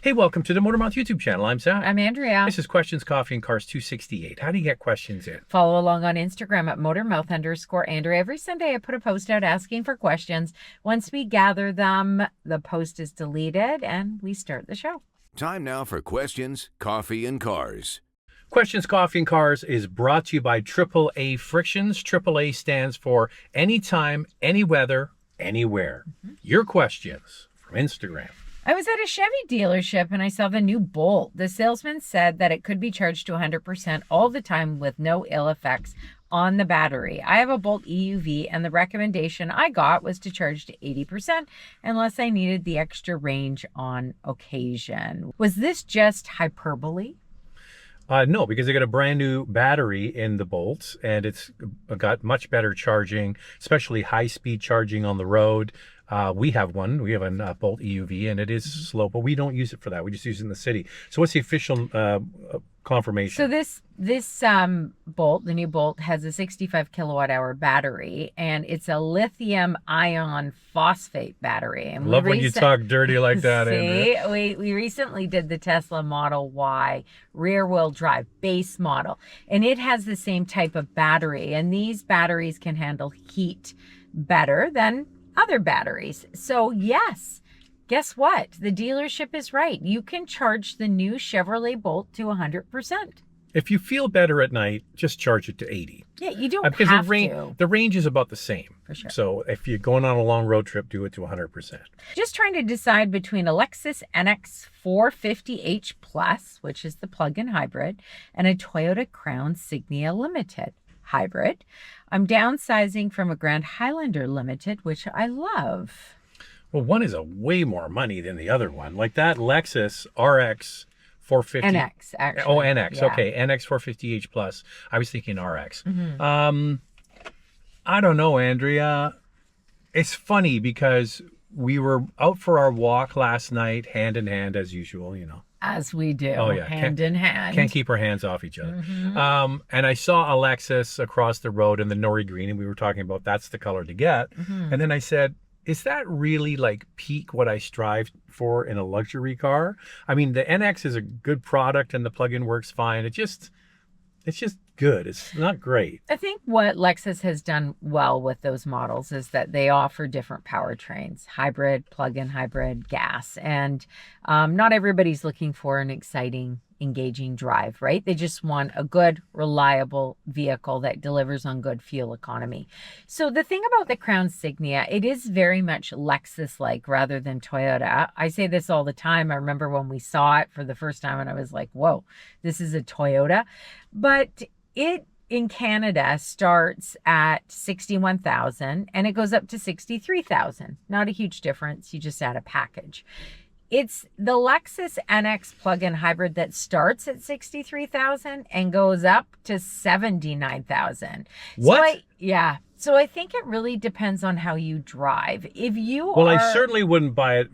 Hey, welcome to the Motormouth YouTube channel. I'm Zach. I'm Andrea. This is Questions, Coffee, and Cars 268. How do you get questions in? Follow along on Instagram at motormouth_Andrea. Every Sunday I put a post out asking for questions. Once we gather them, the post is deleted and we start the show. Time now for Questions, Coffee, and Cars. Questions, Coffee, and Cars is brought to you by AAA Frictions. AAA stands for Anytime, Any Weather, Anywhere. Your questions from Instagram. I was at a Chevy dealership and I saw the new Bolt. The salesman said that it could be charged to 100% all the time with no ill effects on the battery. I have a Bolt EUV and the recommendation I got was to charge to 80% unless I needed the extra range on occasion. Was this just hyperbole? No, because they got a brand new battery in the Bolts and it's got much better charging, especially high-speed charging on the road. We have one. We have a Bolt EUV and it is slow, but we don't use it for that. We just use it in the city. So what's the official confirmation? So this Bolt, the new Bolt, has a 65 kilowatt hour battery and it's a lithium ion phosphate battery. And love when you talk dirty like that, See, Andrea. we recently did the Tesla Model Y rear wheel drive base model, and it has the same type of battery. And these batteries can handle heat better than other batteries. So yes, guess what? The dealership is right. You can charge the new Chevrolet Bolt to 100%. If you feel better at night, just charge it to 80. Yeah, you don't Because have the range is about the same. For sure. So if you're going on a long road trip, do it to 100%. Just trying to decide between a Lexus NX450h Plus, which is the plug-in hybrid, and a Toyota Crown Signia Limited hybrid. I'm downsizing from a Grand Highlander Limited, which I love. Well, one is a way more money than the other one. Like that Lexus RX 450. NX, actually. Oh, NX. Yeah. Okay, NX 450h Plus. I was thinking RX. I don't know, Andrea. It's funny because we were out for our walk last night, hand in hand as usual, you know. As we do. Oh, yeah. Hand in hand. Can't keep our hands off each other. And I saw a Lexus across the road in the Nori Green, and we were talking about that's the color to get. And then I said, is that really like peak what I strive for in a luxury car? I mean, the NX is a good product and the plug-in works fine. It's just good. It's not great. I think what Lexus has done well with those models is that they offer different powertrains, hybrid, plug-in hybrid, gas. And not everybody's looking for an exciting, engaging drive, right? They just want a good, reliable vehicle that delivers on good fuel economy. So the thing about the Crown Signia, it is very much Lexus-like rather than Toyota. I say this all the time. I remember when we saw it for the first time and I was like, whoa, this is a Toyota. But it in Canada starts at 61,000 and it goes up to 63,000. Not a huge difference. You just add a package. It's the Lexus NX plug-in hybrid that starts at 63,000 and goes up to 79,000. What? So I think it really depends on how you drive. If you I certainly wouldn't buy it.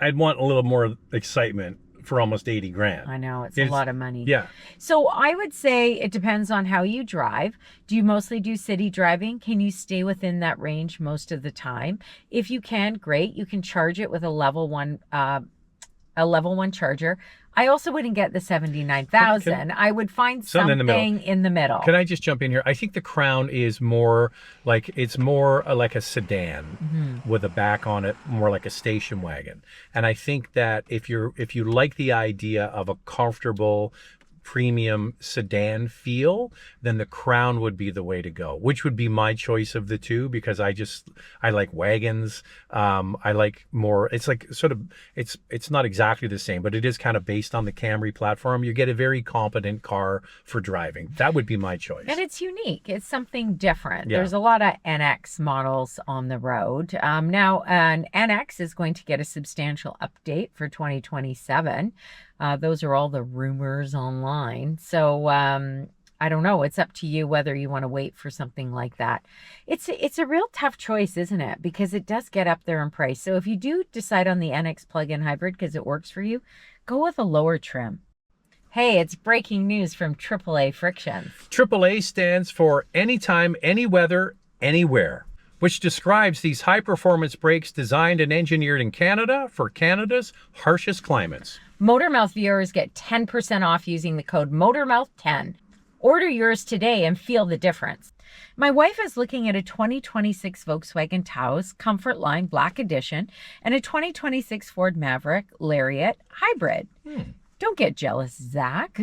I'd want a little more excitement for almost 80 grand. I know, it's a lot of money. Yeah. So I would say it depends on how you drive. Do you mostly do city driving? Can you stay within that range most of the time? If you can, great. You can charge it with a level one charger. I also wouldn't get the 79,000. I would find something in the middle. Can I just jump in here? I think the Crown is more like, it's more like a sedan with a back on it, more like a station wagon. And I think that if you like the idea of a comfortable premium sedan feel, then the Crown would be the way to go, which would be my choice of the two, because I like wagons. I like more, it's like sort of, it's not exactly the same, but it is kind of based on the Camry platform. You get a very competent car for driving. That would be my choice. And it's unique. It's something different. Yeah. There's a lot of NX models on the road. Now, an NX is going to get a substantial update for 2027. Those are all the rumors online. So I don't know. It's up to you whether you want to wait for something like that. It's a real tough choice, isn't it? Because it does get up there in price. So if you do decide on the NX plug-in hybrid because it works for you, go with a lower trim. Hey, it's breaking news from AAA Frictions. AAA stands for Anytime, Any Weather, Anywhere, which describes these high-performance brakes designed and engineered in Canada for Canada's harshest climates. Motormouth viewers get 10% off using the code MOTORMOUTH10. Order yours today and feel the difference. My wife is looking at a 2026 Volkswagen Taos Comfort Line Black Edition and a 2026 Ford Maverick Lariat Hybrid. Don't get jealous, Zach.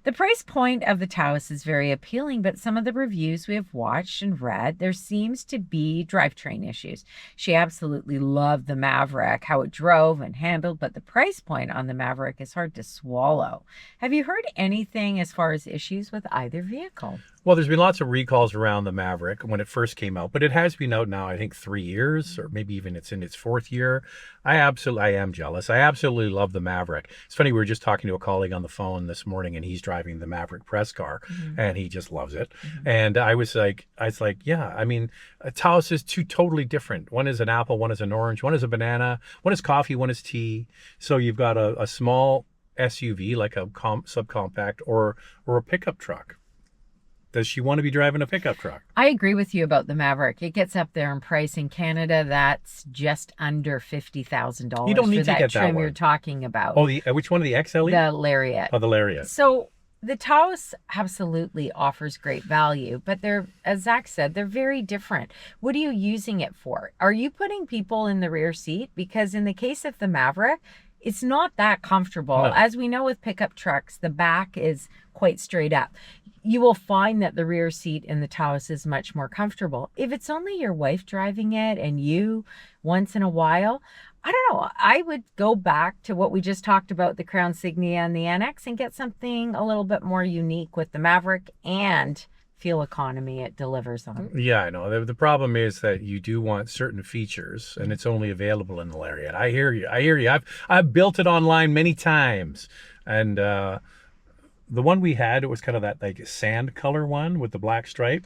The price point of the Taos is very appealing, but some of the reviews we have watched and read, there seems to be drivetrain issues. She absolutely loved the Maverick, how it drove and handled, but the price point on the Maverick is hard to swallow. Have you heard anything as far as issues with either vehicle? Well, there's been lots of recalls around the Maverick when it first came out, but it has been out now, I think 3 years, or maybe even it's in its 4th year. I am jealous. I absolutely love the Maverick. It's funny, we were just talking to a colleague on the phone this morning, and he's driving the Maverick press car, and he just loves it. And I was like, yeah, I mean, Taos is two totally different. One is an apple, one is an orange, one is a banana, one is coffee, one is tea. So you've got a small SUV, like a subcompact, or a pickup truck. Does she want to be driving a pickup truck? I agree with you about the Maverick. It gets up there in price. In Canada, that's just under $50,000. You don't need for to that get that trim one. you're talking about. Oh, which one of the XLE? The Lariat. Oh, the Lariat. So the Taos absolutely offers great value, but they're, as Zach said, they're very different. What are you using it for? Are you putting people in the rear seat? Because in the case of the Maverick, it's not that comfortable. No. As we know with pickup trucks, the back is quite straight up. You will find that the rear seat in the Taos is much more comfortable. If it's only your wife driving it and you once in a while, I don't know. I would go back to what we just talked about, the Crown Signia and the NX, and get something a little bit more unique with the Maverick and fuel economy it delivers on. Yeah, I know. The problem is that you do want certain features, and it's only available in the Lariat. I hear you. I've built it online many times, and the one we had, it was kind of that like sand color one with the black stripe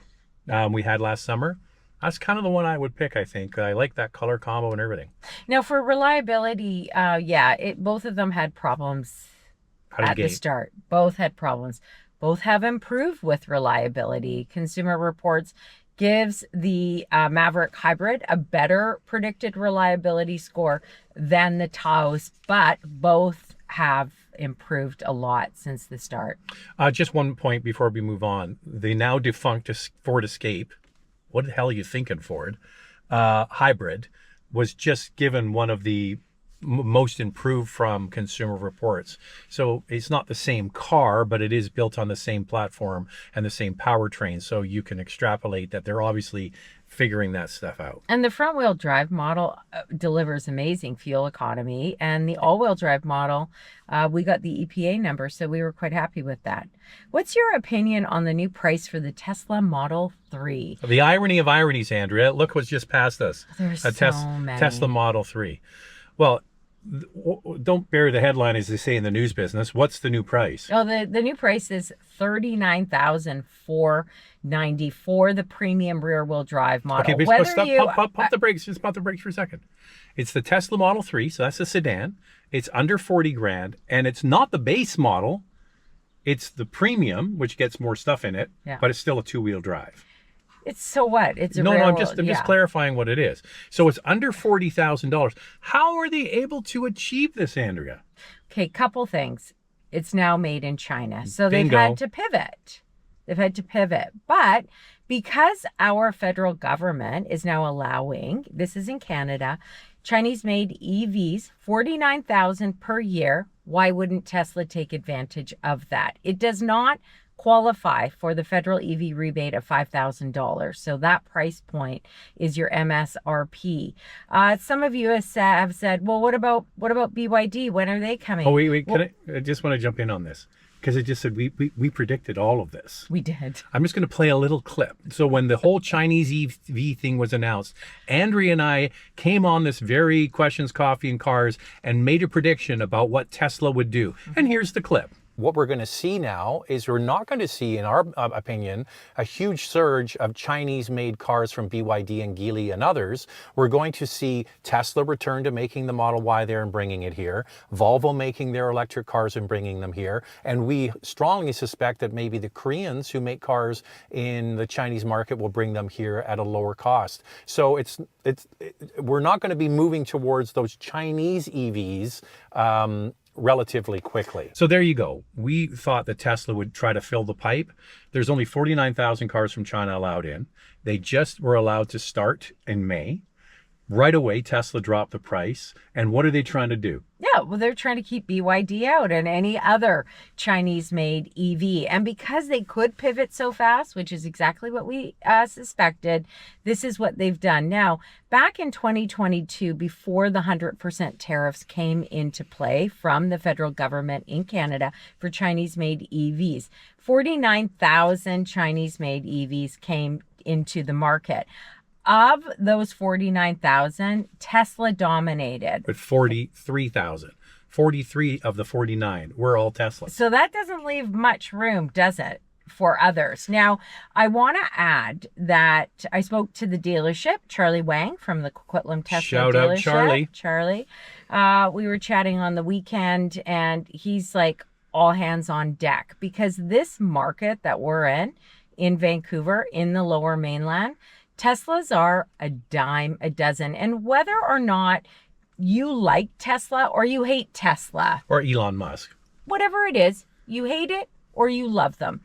we had last summer. That's kind of the one I would pick, I think. I like that color combo and everything. Now for reliability, both of them had problems at the start. Both had problems. Both have improved with reliability. Consumer Reports gives the Maverick Hybrid a better predicted reliability score than the Taos, but both have improved a lot since the start. Just one point before we move on. The now defunct Ford Escape, what the hell are you thinking, Ford? Hybrid was just given one of the most improved from Consumer Reports. So it's not the same car, but it is built on the same platform and the same powertrain. So you can extrapolate that they're obviously figuring that stuff out. And the front-wheel drive model delivers amazing fuel economy, and the all-wheel drive model, we got the EPA number, so we were quite happy with that. What's your opinion on the new price for the Tesla Model 3? The irony of ironies, Andrea. Look what's just passed us. There's many. Tesla Model 3. Well, don't bury the headline, as they say in the news business. What's the new price? Oh, the new price is $39,490 for the premium rear-wheel drive model. Okay, pump the brakes. Just pump the brakes for a second. It's the Tesla Model 3, so that's a sedan. It's under 40 grand, and it's not the base model. It's the premium, which gets more stuff in it, but it's still a two-wheel drive. It's so what? It's a no. I'm just clarifying what it is. So it's under $40,000. How are they able to achieve this, Andrea? Okay, couple things. It's now made in China, so Bingo. they've had to pivot. But because our federal government is now allowing, this is in Canada, Chinese-made EVs, $49,000 per year. Why wouldn't Tesla take advantage of that? It does not qualify for the federal EV rebate of $5,000. So that price point is your MSRP. Some of you have said, well, what about BYD? When are they coming? Oh, wait. I just want to jump in on this. Because it just said we predicted all of this. We did. I'm just going to play a little clip. So when the whole Chinese EV thing was announced, Andrea and I came on this very Questions, Coffee, and Cars and made a prediction about what Tesla would do. And here's the clip. What we're going to see now is we're not going to see, in our opinion, a huge surge of Chinese-made cars from BYD and Geely and others. We're going to see Tesla return to making the Model Y there and bringing it here, Volvo making their electric cars and bringing them here, and we strongly suspect that maybe the Koreans who make cars in the Chinese market will bring them here at a lower cost. So we're not going to be moving towards those Chinese EVs relatively quickly. So there you go. We thought that Tesla would try to fill the pipe. There's only 49,000 cars from China allowed in. They just were allowed to start in May. Right away, Tesla dropped the price. And what are they trying to do? Yeah, well, they're trying to keep BYD out and any other Chinese-made EV. And because they could pivot so fast, which is exactly what we suspected, this is what they've done. Now, back in 2022, before the 100% tariffs came into play from the federal government in Canada for Chinese-made EVs, 49,000 Chinese-made EVs came into the market. Of those 49,000, Tesla dominated. But 43,000. 43 of the 49 were all Tesla. So that doesn't leave much room, does it, for others? Now, I want to add that I spoke to the dealership, Charlie Wang from the Coquitlam Tesla Shout dealership. out, Charlie. Charlie. We were chatting on the weekend, and he's like all hands on deck because this market that we're in Vancouver, in the Lower Mainland, Teslas are a dime a dozen. And whether or not you like Tesla or you hate Tesla, Or Elon Musk. whatever it is, you hate it or you love them,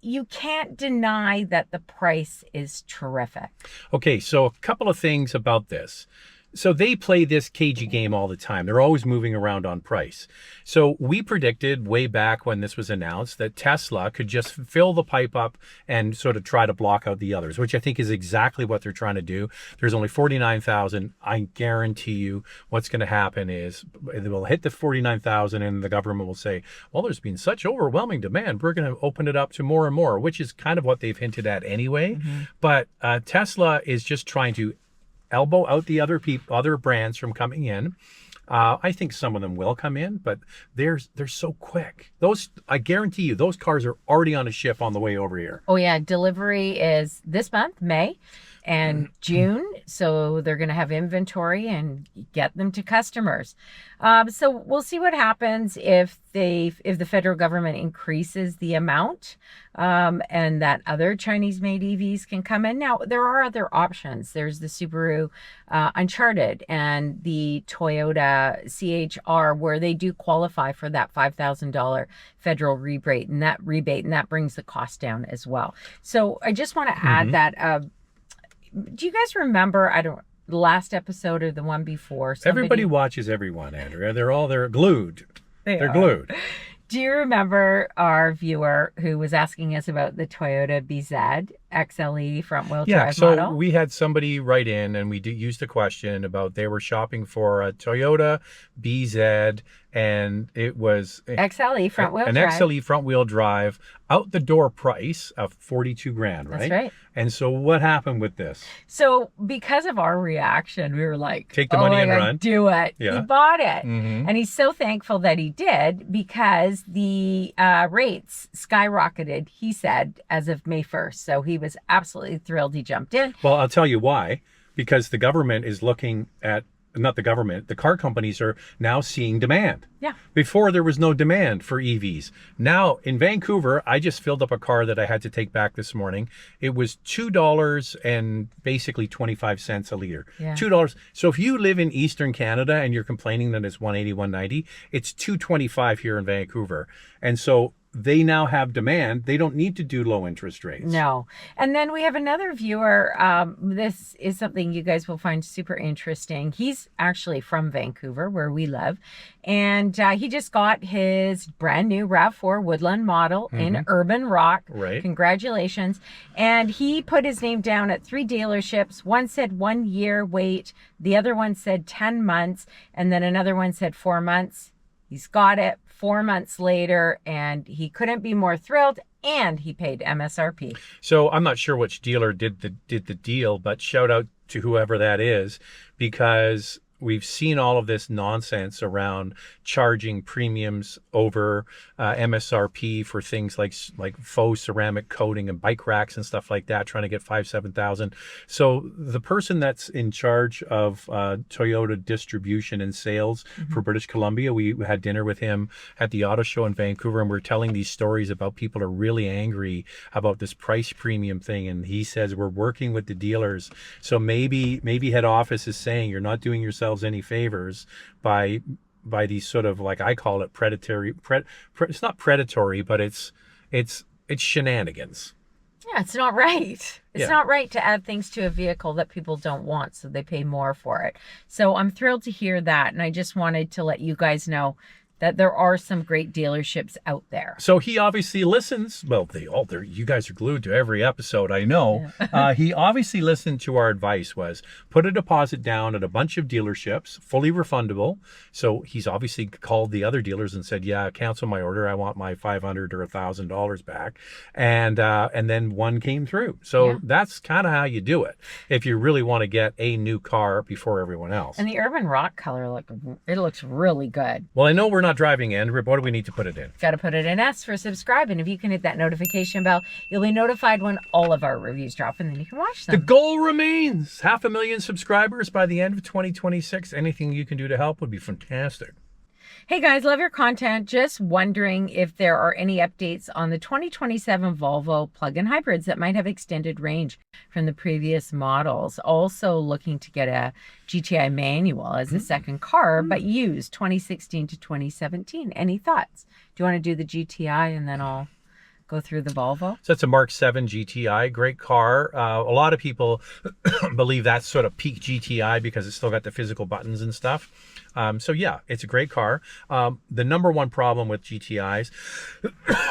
you can't deny that the price is terrific. Okay, so a couple of things about this. So they play this cagey game all the time. They're always moving around on price. So we predicted way back when this was announced that Tesla could just fill the pipe up and sort of try to block out the others, which I think is exactly what they're trying to do. There's only 49,000. I guarantee you what's going to happen is they will hit the 49,000 and the government will say, well, there's been such overwhelming demand. We're going to open it up to more and more, which is kind of what they've hinted at anyway. But Tesla is just trying to elbow out the other brands from coming in. I think some of them will come in, but they're so quick. I guarantee you, those cars are already on a ship on the way over here. Oh yeah, delivery is this month, May and June. So they're going to have inventory and get them to customers. So we'll see what happens if the federal government increases the amount and that other Chinese-made EVs can come in. Now, there are other options. There's the Subaru Uncharted and the Toyota CHR, where they do qualify for that $5,000 federal rebate, and that brings the cost down as well. So I just want to add that. Do you guys remember, the last episode or the one before? Everybody watches everyone, Andrea. They're glued. They're glued. Do you remember our viewer who was asking us about the Toyota BZ XLE front-wheel drive model? So we had somebody write in and we used a question about they were shopping for a Toyota BZ and it was XLE front-wheel drive. An XLE front-wheel drive, out the door price of 42 grand, right? That's right. And so what happened with this? So because of our reaction, we were like, take the money and run. Do it. Yeah. He bought it. And he's so thankful that he did because the rates skyrocketed, he said, as of May 1st. So he was absolutely thrilled he jumped in. Well, I'll tell you why. Because the government is looking at, not the government, the car companies are now seeing demand. Yeah. Before there was no demand for EVs. Now in Vancouver, I just filled up a car that I had to take back this morning. It was $2 and basically 25 cents a liter. Yeah. $2. So if you live in Eastern Canada and you're complaining that it's $180, $190, it's $2.25 here in Vancouver. And so they now have demand. They don't need to do low interest rates. No. And then we have another viewer. This is something you guys will find super interesting. He's actually from Vancouver, where we live. And he just got his brand new RAV4 Woodland model in Urban Rock. Right. Congratulations. And he put his name down at 3 dealerships. One said 1 year wait. The other one said 10 months. And then another one said 4 months. He's got it 4 months later, and he couldn't be more thrilled, and he paid MSRP. So I'm not sure which dealer did the deal, but shout out to whoever that is, because we've seen all of this nonsense around charging premiums over MSRP for things like faux ceramic coating and bike racks and stuff like that, trying to get $7,000. So the person that's in charge of Toyota distribution and sales for British Columbia, we had dinner with him at the auto show in Vancouver, and we're telling these stories about people are really angry about this price premium thing. And he says, we're working with the dealers. So maybe head office is saying you're not doing yourselves any favors by these sort of, like, I call it predatory. It's not predatory, but it's shenanigans. Yeah, it's not right. It's Yeah. not right to add things to a vehicle that people don't want, so they pay more for it. So I'm thrilled to hear that, and I just wanted to let you guys know that there are some great dealerships out there. So he obviously listens. Well, you guys are glued to every episode, I know. Yeah. He obviously listened to our advice, was put a deposit down at a bunch of dealerships, fully refundable. So he's obviously called the other dealers and said, yeah, cancel my order. I want my $500 or $1,000 back. And then one came through. So that's kind of how you do it if you really want to get a new car before everyone else. And the Urban Rock color, it looks really good. Well, I know we're not driving in. What do we need to put it in? Got to put it in S for subscribe. And if you can hit that notification bell, you'll be notified when all of our reviews drop, and then you can watch them. The goal remains 500,000 subscribers by the end of 2026. Anything you can do to help would be fantastic. Hey guys, love your content. Just wondering if there are any updates on the 2027 Volvo plug-in hybrids that might have extended range from the previous models. Also looking to get a GTI manual as a second car, but used 2016 to 2017. Any thoughts? Do you want to do the GTI and then I'll go through the Volvo? So that's a Mark 7 GTI, great car. A lot of people believe that's sort of peak GTI because it's still got the physical buttons and stuff. So yeah, it's a great car. The number one problem with GTIs,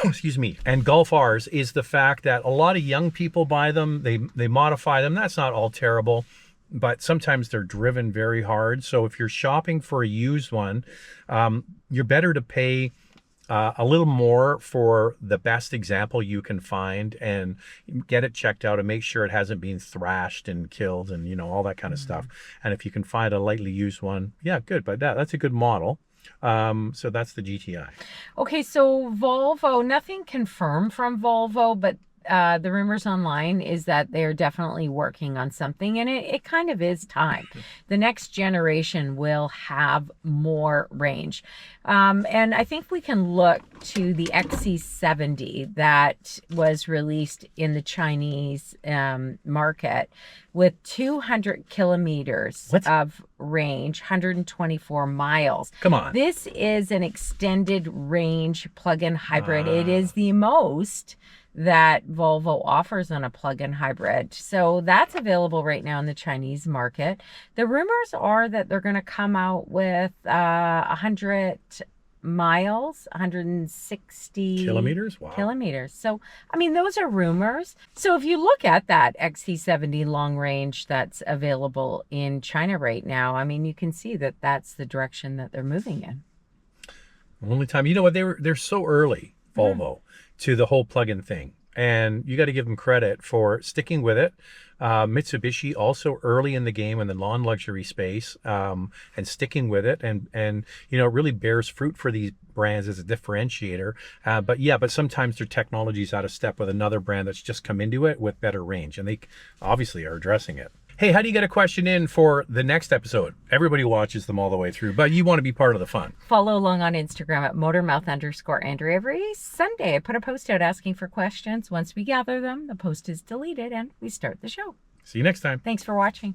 excuse me, and Golf Rs is the fact that a lot of young people buy them. They modify them. That's not all terrible, but sometimes they're driven very hard. So if you're shopping for a used one, you're better to pay a little more for the best example you can find and get it checked out and make sure it hasn't been thrashed and killed and, you know, all that kind of stuff. And if you can find a lightly used one, yeah, good. But that's a good model. So that's the GTI. Okay, so Volvo, nothing confirmed from Volvo, but the rumors online is that they're definitely working on something, and it kind of is time. The next generation will have more range. And I think we can look to the XC70 that was released in the Chinese market with 200 kilometers of range, 124 miles. Come on. This is an extended range plug-in hybrid. It is the most that Volvo offers on a plug-in hybrid. So that's available right now in the Chinese market. The rumors are that they're going to come out with 100 miles, 160 kilometers. Wow. Kilometers. So, I mean, those are rumors. So if you look at that XC70 long range that's available in China right now, I mean, you can see that that's the direction that they're moving in. Only time, you know what, they're so early, Volvo, to the whole plug-in thing, and you got to give them credit for sticking with it. Mitsubishi also early in the game in the non-luxury space, and sticking with it, and you know, it really bears fruit for these brands as a differentiator. But sometimes their technology is out of step with another brand that's just come into it with better range, and they obviously are addressing it. Hey, how do you get a question in for the next episode? Everybody watches them all the way through, but you want to be part of the fun. Follow along on Instagram at motormouth_Andrea. Every Sunday, I put a post out asking for questions. Once we gather them, the post is deleted and we start the show. See you next time. Thanks for watching.